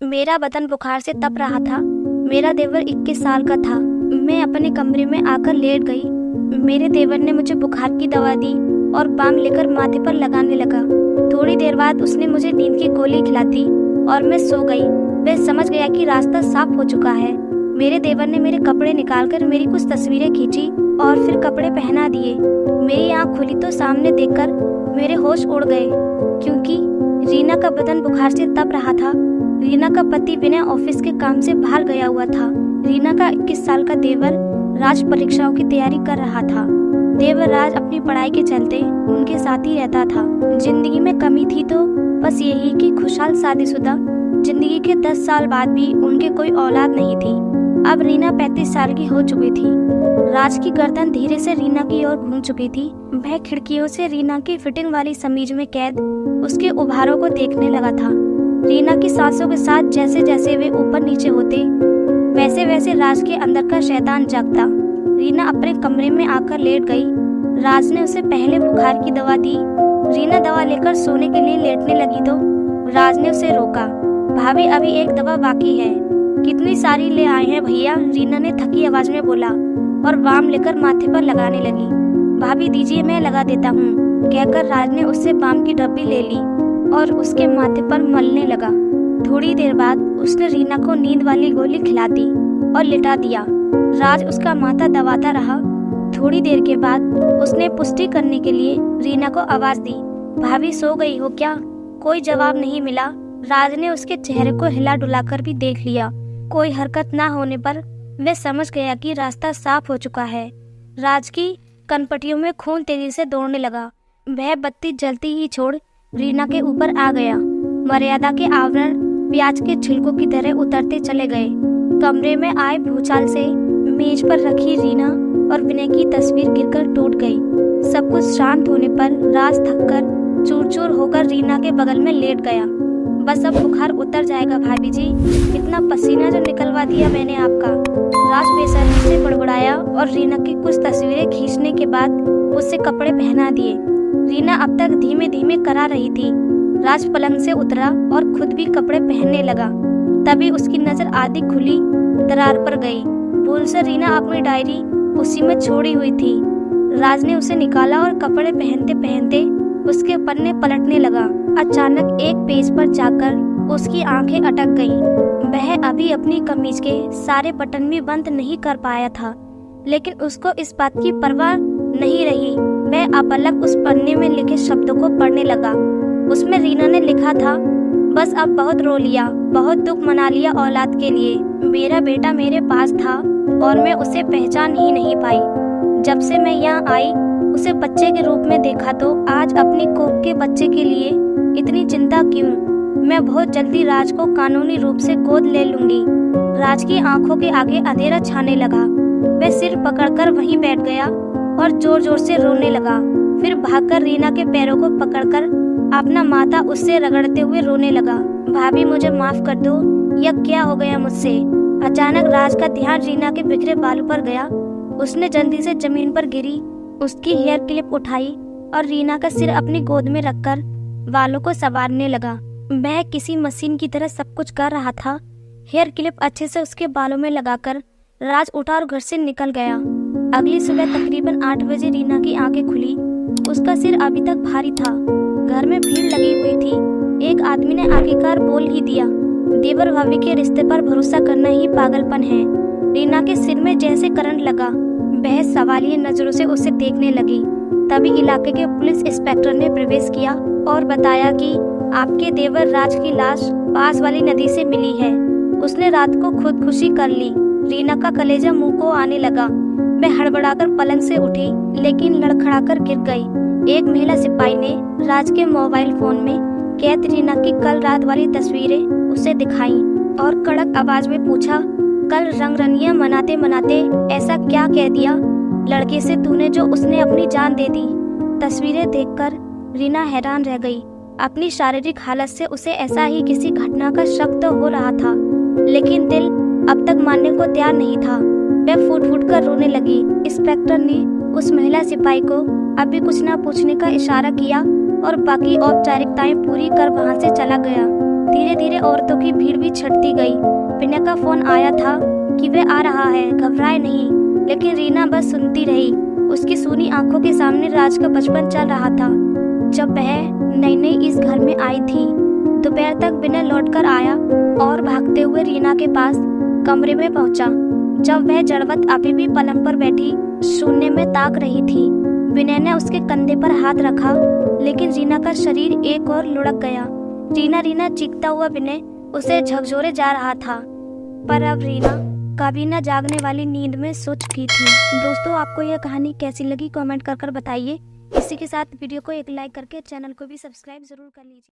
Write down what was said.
मेरा बदन बुखार से तप रहा था। मेरा देवर 21 साल का था। मैं अपने कमरे में आकर लेट गई। मेरे देवर ने मुझे बुखार की दवा दी और बाम लेकर माथे पर लगाने लगा। थोड़ी देर बाद उसने मुझे नींद की गोली खिला दी और मैं सो गई। वह समझ गया कि रास्ता साफ हो चुका है। मेरे देवर ने मेरे कपड़े निकालकर मेरी कुछ तस्वीरें खींची और फिर कपड़े पहना दिए। मेरी आंख खुली तो सामने देखकर मेरे होश उड़ गए, क्योंकि रीना का बदन बुखार से तप रहा था। रीना का पति बिना ऑफिस के काम से बाहर गया हुआ था। रीना का 21 साल का देवर राज परीक्षाओं की तैयारी कर रहा था। देवर राज अपनी पढ़ाई के चलते उनके साथ ही रहता था। जिंदगी में कमी थी तो बस यही कि खुशहाल शादीशुदा जिंदगी के 10 साल बाद भी उनके कोई औलाद नहीं थी। अब रीना 35 साल की हो चुकी थी। राज की गर्दन धीरे से रीना की ओर घूम चुकी थी। वह खिड़कियों से रीना की फिटिंग वाली समीज में कैद उसके उभारों को देखने लगा था। रीना की सांसों के साथ जैसे जैसे वे ऊपर नीचे होते, वैसे वैसे राज के अंदर का शैतान जागता। रीना अपने कमरे में आकर लेट गई। राज ने उसे पहले बुखार की दवा दी। रीना दवा लेकर सोने के लिए लेटने लगी तो राज ने उसे रोका। भाभी, अभी एक दवा बाकी है। कितनी सारी ले आए हैं भैया, रीना ने थकी आवाज में बोला और बाम लेकर माथे पर लगाने लगी। भाभी दीजिए, मैं लगा देता हूँ, कहकर राज ने उससे बाम की डब्बी ले ली और उसके माथे पर मलने लगा। थोड़ी देर बाद उसने रीना को नींद वाली गोली खिला दी और लिटा दिया। राज उसका माथा दबाता रहा। थोड़ी देर के बाद उसने पुष्टि करने के लिए रीना को आवाज दी, भाभी सो गई हो क्या? कोई जवाब नहीं मिला। राज ने उसके चेहरे को हिला डुलाकर भी देख लिया। कोई हरकत ना होने पर वह समझ गया कि रास्ता साफ हो चुका है। राज की कनपटियों में खून तेजी से दौड़ने लगा। वह बत्ती जलती ही छोड़ रीना के ऊपर आ गया। मर्यादा के आवरण प्याज के छिलकों की तरह उतरते चले गए। कमरे में आए भूचाल से मेज पर रखी रीना और विनय की तस्वीर गिरकर टूट गई। सब कुछ शांत होने पर राज थककर चूर चूर होकर रीना के बगल में लेट गया। बस अब बुखार उतर जाएगा भाभी जी, इतना पसीना जो निकलवा दिया मैंने आपका। राज बेसब्री से बड़बड़ाया और रीना की कुछ तस्वीरें खींचने के बाद उससे कपड़े पहना दिए। रीना अब तक धीमे धीमे करा रही थी। राज पलंग से उतरा और खुद भी कपड़े पहनने लगा। तभी उसकी नजर आधी खुली दरार पर गई। भूल से रीना अपनी डायरी उसी में छोड़ी हुई थी। राज ने उसे निकाला और कपड़े पहनते पहनते उसके पन्ने पलटने लगा। अचानक एक पेज पर जाकर उसकी आंखें अटक गईं। वह अभी अपनी कमीज के सारे बटन भी बंद नहीं कर पाया था, लेकिन उसको इस बात की परवाह नहीं रही। वह अपलक उस पन्ने में लिखे शब्दों को पढ़ने लगा। उसमें रीना ने लिखा था, बस अब बहुत रो लिया, बहुत दुख मना लिया औलाद के लिए। मेरा बेटा मेरे पास था और मैं उसे पहचान ही नहीं पाई। जब से मैं यहाँ आई उसे बच्चे के रूप में देखा तो आज अपनी कोख के बच्चे के लिए इतनी चिंता क्यों? मैं बहुत जल्दी राज को कानूनी रूप से गोद ले लूंगी। राज की आंखों के आगे अंधेरा छाने लगा। वह सिर पकड़कर वहीं बैठ गया और जोर जोर से रोने लगा। फिर भागकर रीना के पैरों को पकड़कर अपना माथा उससे रगड़ते हुए रोने लगा। भाभी मुझे माफ कर दो, यह क्या हो गया मुझसे? अचानक राज का ध्यान रीना के बिखरे बालों पर गया। उसने जल्दी से जमीन पर गिरी, उसकी हेयर क्लिप उठाई और रीना का सिर अपनी गोद में रखकर बालों को संवारने लगा। वह किसी मशीन की तरह सब कुछ कर रहा था। हेयर क्लिप अच्छे से उसके बालों में लगाकर राज उठा और घर से निकल गया। अगली सुबह तकरीबन 8 बजे रीना की आंखें खुली। उसका सिर अभी तक भारी था। घर में भीड़ लगी हुई थी। एक आदमी ने आखिरकार बोल ही दिया, देवर भाभी के रिश्ते पर भरोसा करना ही पागलपन है। रीना के सिर में जैसे करंट लगा। वह सवालिया नजरों से उसे देखने लगी। तभी इलाके के पुलिस इंस्पेक्टर ने प्रवेश किया और बताया कि आपके देवर राज की लाश पास वाली नदी से मिली है। उसने रात को खुदकुशी कर ली। रीना का कलेजा मुंह को आने लगा। वह हड़बड़ाकर पलंग से उठी, लेकिन लड़खड़ाकर गिर गई। एक महिला सिपाही ने राज के मोबाइल फोन में कैद रीना की कल रात वाली तस्वीरें उसे दिखाई और कड़क आवाज में पूछा, कल रंगरनियां मनाते मनाते ऐसा क्या कह दिया लड़के से तूने जो उसने अपनी जान दे दी? तस्वीरें देखकर रीना हैरान रह गई। अपनी शारीरिक हालत से उसे ऐसा ही किसी घटना का शक तो हो रहा था, लेकिन दिल अब तक मानने को तैयार नहीं था। वह फूट फूट कर रोने लगी। इंस्पेक्टर ने उस महिला सिपाही को अभी कुछ न पूछने का इशारा किया और बाकी औपचारिकताएं पूरी कर वहां से चला गया। धीरे धीरे औरतों की भीड़ भी छटती गई। विनय का फोन आया था कि वह आ रहा है, घबराए नहीं। लेकिन रीना बस सुनती रही। उसकी सूनी आंखों के सामने राज का बचपन चल रहा था, जब वह नई नई इस घर में आई थी। दोपहर तक विनय लौटकर आया और भागते हुए रीना के पास कमरे में पहुंचा। जब वह जड़वत अभी भी पलंग पर बैठी शून्य में ताक रही थी, विनय ने उसके कंधे पर हाथ रखा, लेकिन रीना का शरीर एक और लुढ़क गया। रीना रीना चीखता हुआ विनय उसे झकझोरे जा रहा था, पर अब रीना कभी न जागने वाली नींद में सो चुकी थी। दोस्तों, आपको यह कहानी कैसी लगी कमेंट कर बताइए। इसी के साथ वीडियो को एक लाइक करके चैनल को भी सब्सक्राइब जरूर कर लीजिए।